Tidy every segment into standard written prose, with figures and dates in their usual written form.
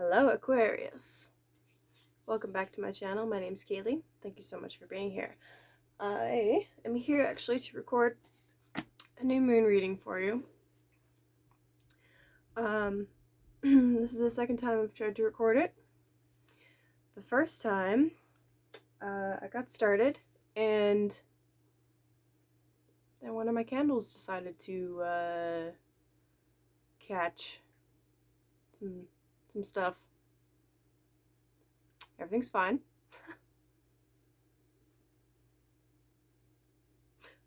Hello, Aquarius. Welcome back to my channel. My name's Kayleigh. Thank you so much for being here. I am here actually to record a new moon reading for you. This is the second time I've tried to record it. The first time, I got started and then one of my candles decided to catch some stuff. Everything's fine.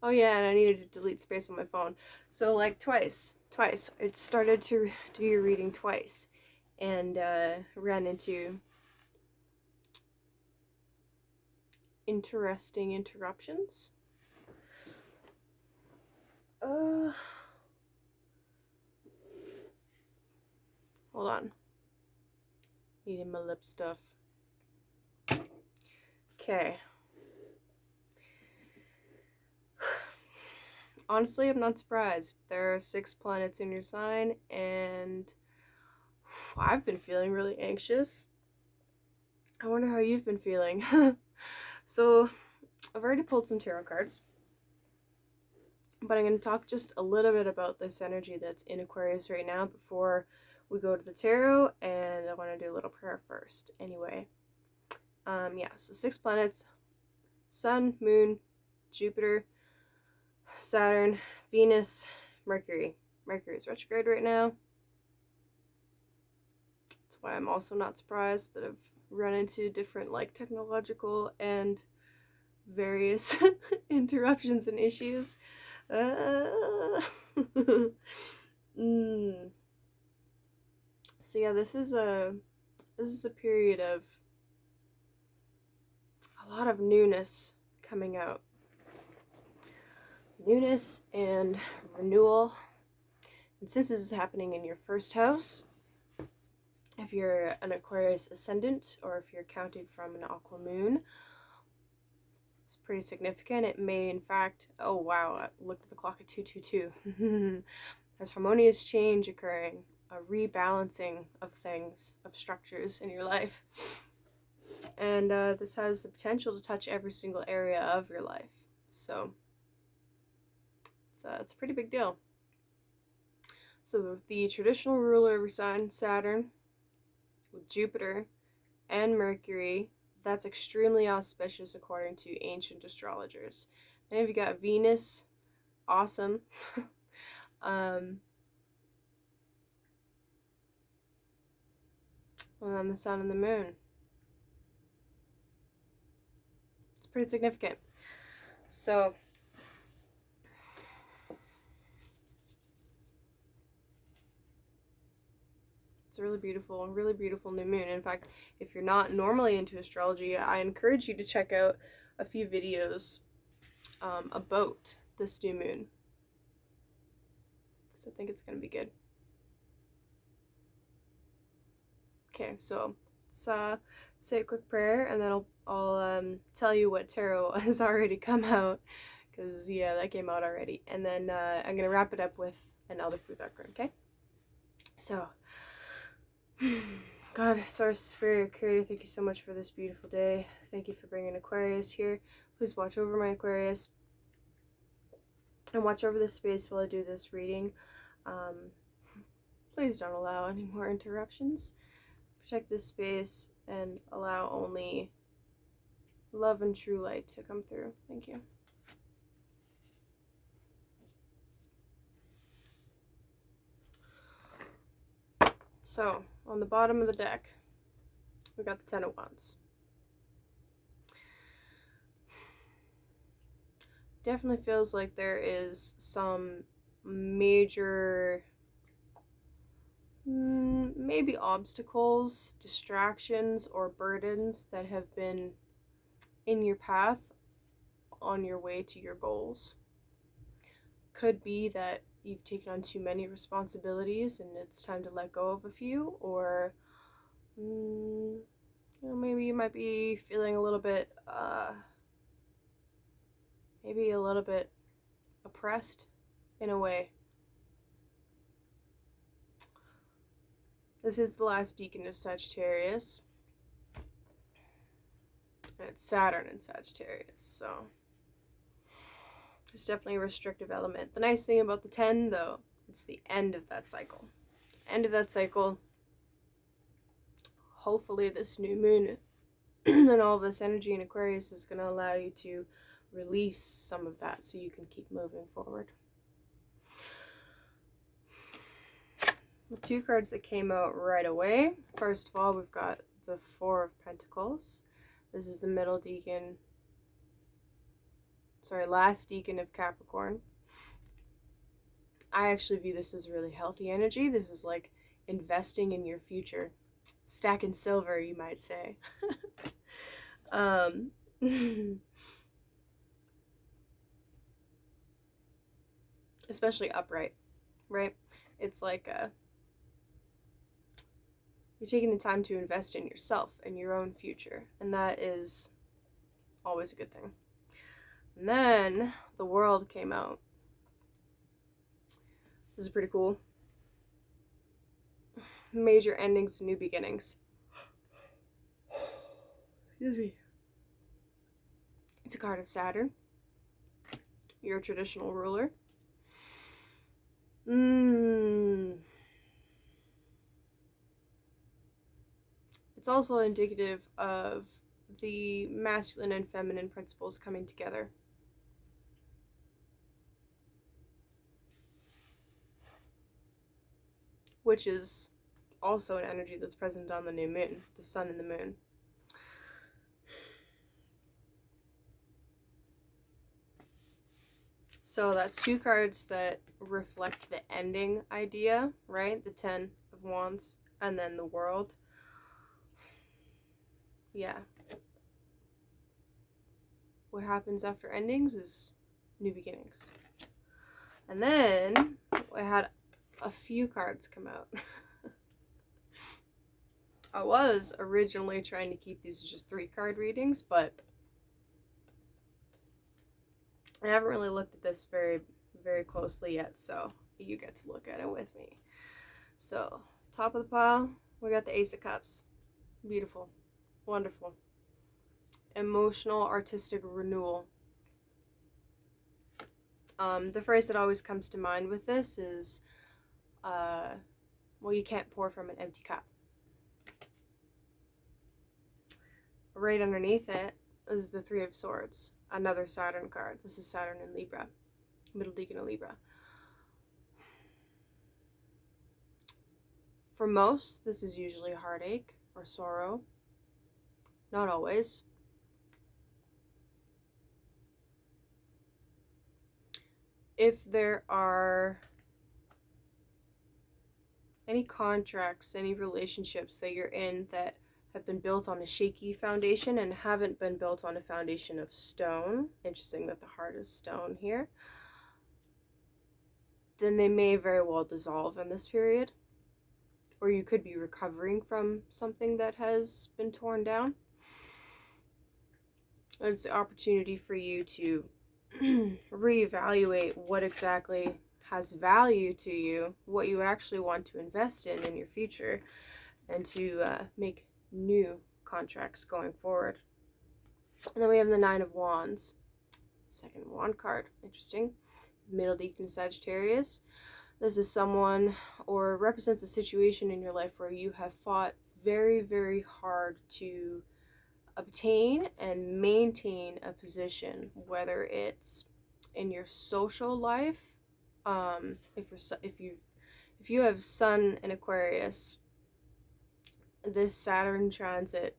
Oh yeah, and I needed to delete space on my phone. So like twice. I started to do your reading twice and ran into interesting interruptions. Hold on. Needing my lip stuff. Okay. Honestly, I'm not surprised. There are 6 planets in your sign, and I've been feeling really anxious. I wonder how you've been feeling. So, I've already pulled some tarot cards, but I'm going to talk just a little bit about this energy that's in Aquarius right now before we go to the tarot, and I want to do a little prayer first. Anyway, yeah, so 6 planets: Sun, Moon, Jupiter, Saturn, Venus, Mercury. Mercury is retrograde right now. That's why I'm also not surprised that I've run into different like technological and various interruptions and issues. So yeah, this is a period of a lot of newness coming out. Newness and renewal. And since this is happening in your first house, if you're an Aquarius ascendant or if you're counting from an Aqua moon, it's pretty significant. It may, in fact, oh wow, I looked at the clock at 2:22. There's harmonious change occurring, a rebalancing of things, of structures in your life. And this has the potential to touch every single area of your life. So it's a pretty big deal. So the traditional ruler of your sign, Saturn, with Jupiter and Mercury, that's extremely auspicious according to ancient astrologers. Then if you got Venus, awesome. And then the sun and the moon. It's pretty significant. So it's a really beautiful new moon. In fact, if you're not normally into astrology, I encourage you to check out a few videos about this new moon. So I think it's going to be good. Okay, so let's say a quick prayer, and then I'll tell you what tarot has already come out, because yeah, that came out already. And then I'm going to wrap it up with an Elder Fruit card, okay? So, God, Source, Spirit, Creator, thank you so much for this beautiful day. Thank you for bringing Aquarius here. Please watch over my Aquarius and watch over this space while I do this reading. Please don't allow any more interruptions. Protect this space and allow only love and true light to come through. Thank you. So, on the bottom of the deck, we got the Ten of Wands. Definitely feels like there is some major, maybe obstacles, distractions, or burdens that have been in your path on your way to your goals. Could be that you've taken on too many responsibilities and it's time to let go of a few, or maybe you might be feeling a little bit maybe a little bit oppressed in a way. This is the last decan of Sagittarius. And it's Saturn in Sagittarius, so it's definitely a restrictive element. The nice thing about the 10, though, it's the end of that cycle. End of that cycle. Hopefully this new moon and all this energy in Aquarius is going to allow you to release some of that so you can keep moving forward. The 2 cards that came out right away. First of all, we've got the 4 of Pentacles. This is the middle decan. Sorry, last decan of Capricorn. I actually view this as really healthy energy. This is like investing in your future. Stacking silver, you might say. Especially upright, right? It's like you're taking the time to invest in yourself and your own future, and that is always a good thing. And then the World came out. This is pretty cool. Major endings, new beginnings. Excuse me. It's a card of Saturn, your traditional ruler. It's also indicative of the masculine and feminine principles coming together. Which is also an energy that's present on the new moon, the sun and the moon. So that's 2 cards that reflect the ending idea, right? The 10 of Wands and then the World. Yeah. What happens after endings is new beginnings. And then I had a few cards come out. I was originally trying to keep these just 3 card readings, but I haven't really looked at this very, very closely yet, so you get to look at it with me. So, top of the pile, we got the Ace of Cups. Beautiful. Wonderful. Emotional, artistic renewal. The phrase that always comes to mind with this is, well, you can't pour from an empty cup. Right underneath it is the 3 of Swords, another Saturn card. This is Saturn in Libra, middle decan of Libra. For most, this is usually heartache or sorrow. Not always. If there are any contracts, any relationships that you're in that have been built on a shaky foundation and haven't been built on a foundation of stone, interesting that the heart is stone here, then they may very well dissolve in this period. Or you could be recovering from something that has been torn down. It's the opportunity for you to reevaluate what exactly has value to you, what you actually want to invest in your future, and to make new contracts going forward. And then we have the 9 of Wands, second wand card. Interesting. Middle decan Sagittarius. This is someone, or represents a situation in your life where you have fought very, very hard to obtain and maintain a position, whether it's in your social life. If you have Sun in Aquarius, this Saturn transit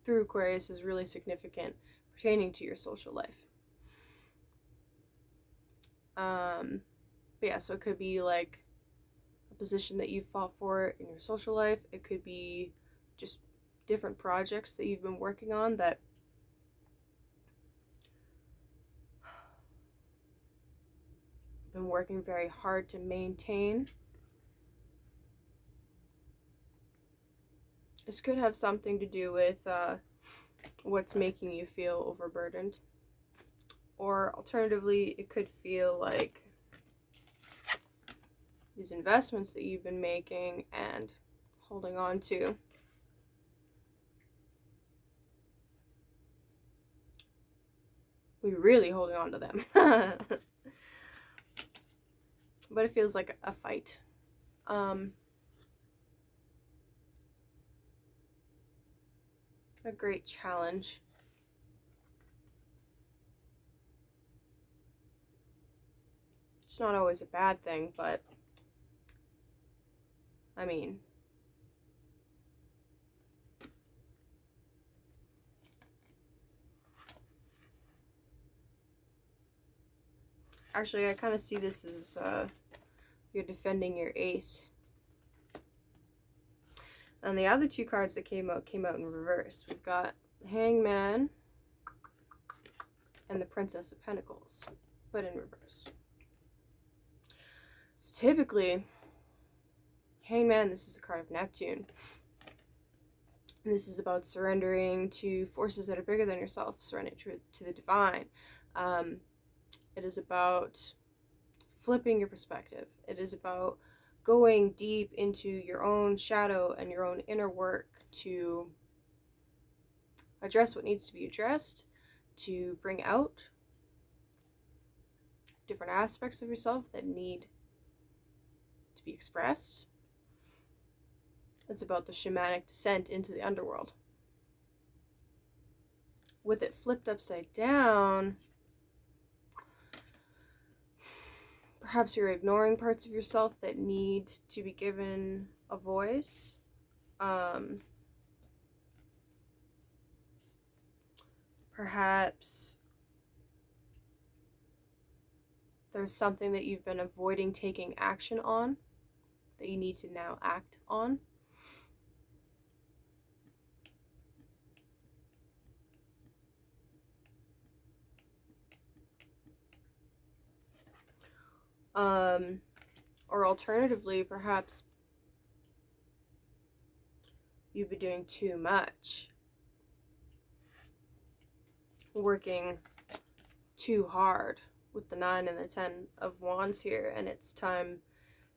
through Aquarius is really significant pertaining to your social life. But yeah, so it could be like a position that you fought for in your social life. It could be just different projects that you've been working on that you've been working very hard to maintain. This could have something to do with what's making you feel overburdened. Or alternatively, it could feel like these investments that you've been making and holding on to. We're really holding on to them. But it feels like a fight. A great challenge. It's not always a bad thing, but I mean, actually I kind of see this as you're defending your ace. And the other two cards that came out in reverse. We've got the Hangman and the Princess of Pentacles, but in reverse. So typically, Hangman, this is the card of Neptune. And this is about surrendering to forces that are bigger than yourself, surrendering to the divine. It is about flipping your perspective. It is about going deep into your own shadow and your own inner work to address what needs to be addressed, to bring out different aspects of yourself that need to be expressed. It's about the shamanic descent into the underworld. With it flipped upside down, perhaps you're ignoring parts of yourself that need to be given a voice. Perhaps there's something that you've been avoiding taking action on that you need to now act on. Or alternatively, perhaps you've been doing too much, working too hard with the 9 and the 10 of Wands here, and it's time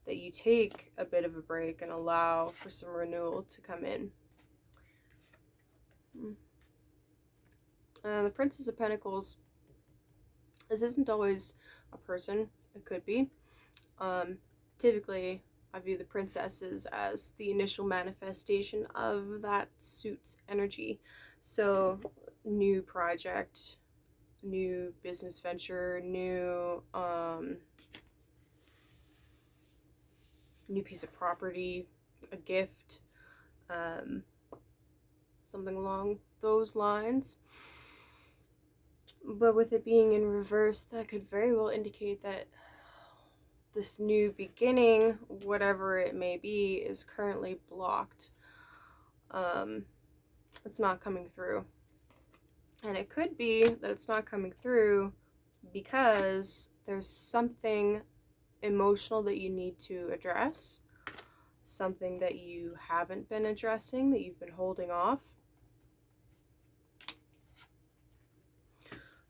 that you take a bit of a break and allow for some renewal to come in. The Princess of Pentacles, this isn't always a person, it could be. Typically, I view the princesses as the initial manifestation of that suit's energy. So, new project, new business venture, new piece of property, a gift, something along those lines. But with it being in reverse, that could very well indicate that this new beginning, whatever it may be, is currently blocked. It's not coming through. And it could be that it's not coming through because there's something emotional that you need to address, something that you haven't been addressing, that you've been holding off.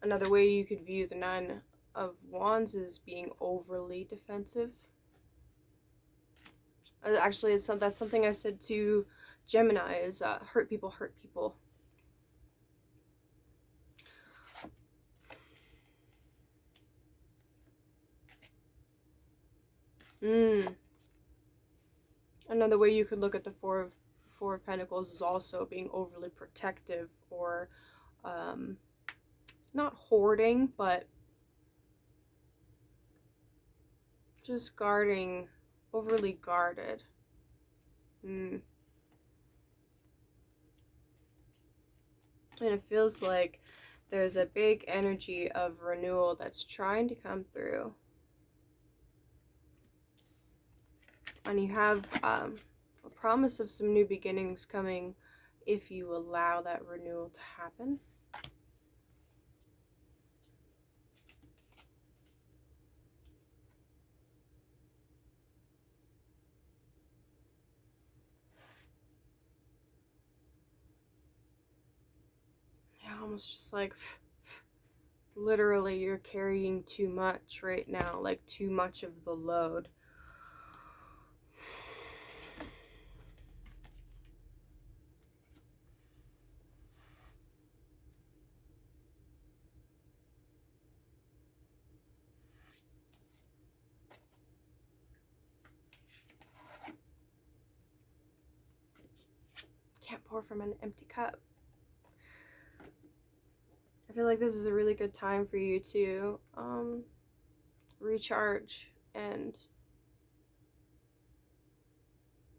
Another way you could view the 9 of Wands is being overly defensive. Actually, that's something I said to Gemini, is hurt people hurt people. Another way you could look at the Four of Pentacles is also being overly protective, or not hoarding, but just guarding, overly guarded. And it feels like there's a big energy of renewal that's trying to come through. And you have a promise of some new beginnings coming if you allow that renewal to happen. Yeah, almost just like literally you're carrying too much right now, like too much of the load. pour from an empty cup. I feel like this is a really good time for you to recharge and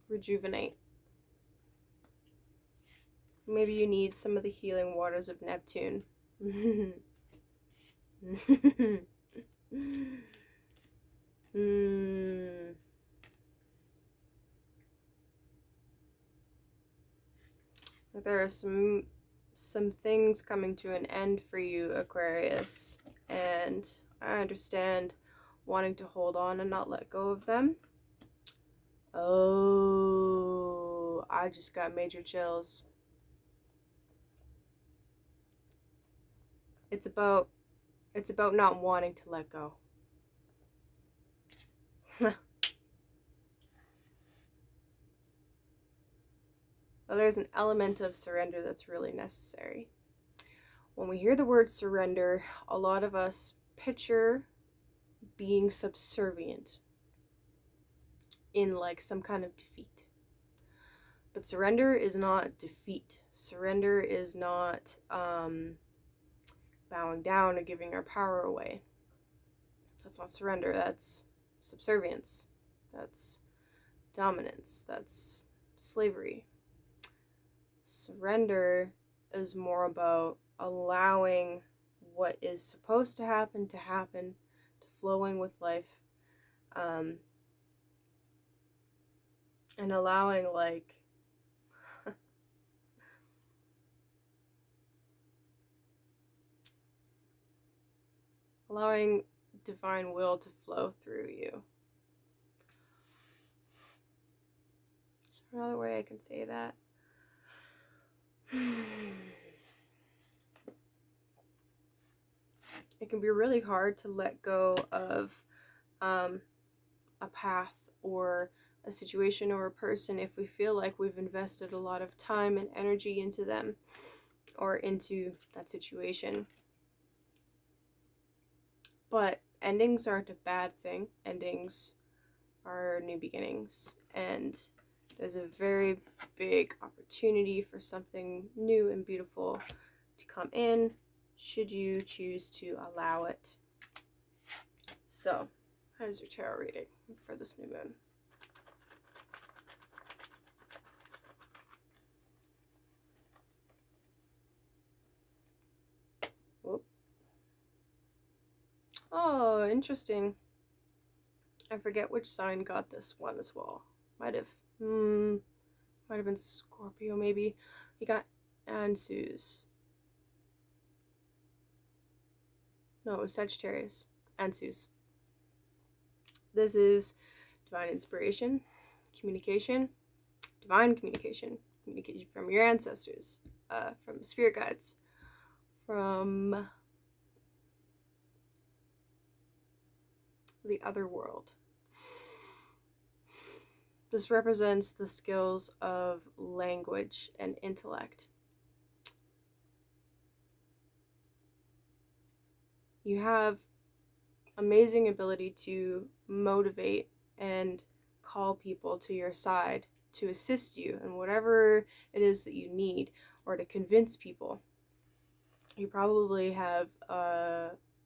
rejuvenate. Maybe you need some of the healing waters of Neptune. There are some things coming to an end for you, Aquarius, and I understand wanting to hold on and not let go of them. Oh, I just got major chills. It's about not wanting to let go. Well, there's an element of surrender that's really necessary. When we hear the word surrender, a lot of us picture being subservient in like some kind of defeat. But surrender is not defeat. Surrender is not bowing down or giving our power away. That's not surrender. That's subservience. That's dominance. That's slavery. Surrender is more about allowing what is supposed to happen, to flowing with life, and allowing like allowing divine will to flow through you. Is there another way I can say that? It can be really hard to let go of a path or a situation or a person if we feel like we've invested a lot of time and energy into them or into that situation. But endings aren't a bad thing. Endings are new beginnings, and there's a very big opportunity for something new and beautiful to come in, should you choose to allow it. So, how is your tarot reading for this new moon? Whoop. Oh, interesting. I forget which sign got this one as well. Might have been Scorpio, maybe. You got Ansus. No, it was Sagittarius. Ansus. This is divine inspiration, communication, divine communication from your ancestors, from spirit guides, from the other world. This represents the skills of language and intellect. You have amazing ability to motivate and call people to your side to assist you in whatever it is that you need, or to convince people. You probably have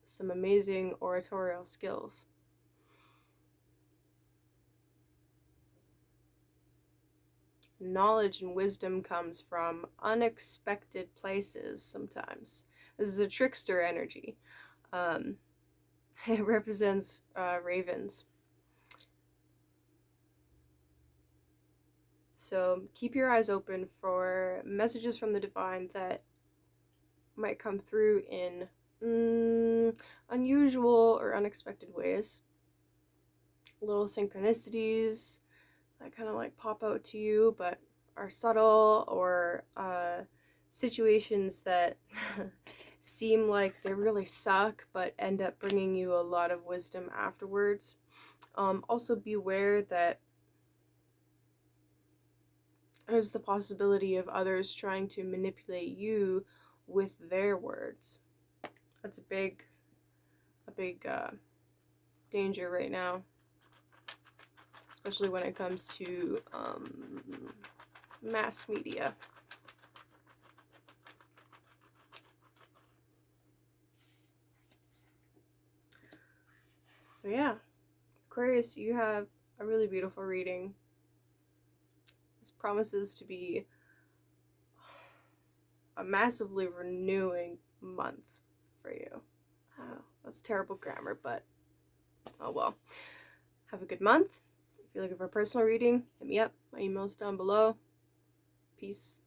some amazing oratorial skills. Knowledge and wisdom comes from unexpected places sometimes. This is a trickster energy. It represents ravens. So keep your eyes open for messages from the divine that might come through in unusual or unexpected ways. Little synchronicities that kind of like pop out to you but are subtle, or situations that seem like they really suck but end up bringing you a lot of wisdom afterwards. Also beware that there's the possibility of others trying to manipulate you with their words. That's a big danger right now, especially when it comes to mass media. But yeah, Aquarius, you have a really beautiful reading. This promises to be a massively renewing month for you. Oh, that's terrible grammar, but oh well. Have a good month. If you're looking for a personal reading, hit me up. My email's down below. Peace.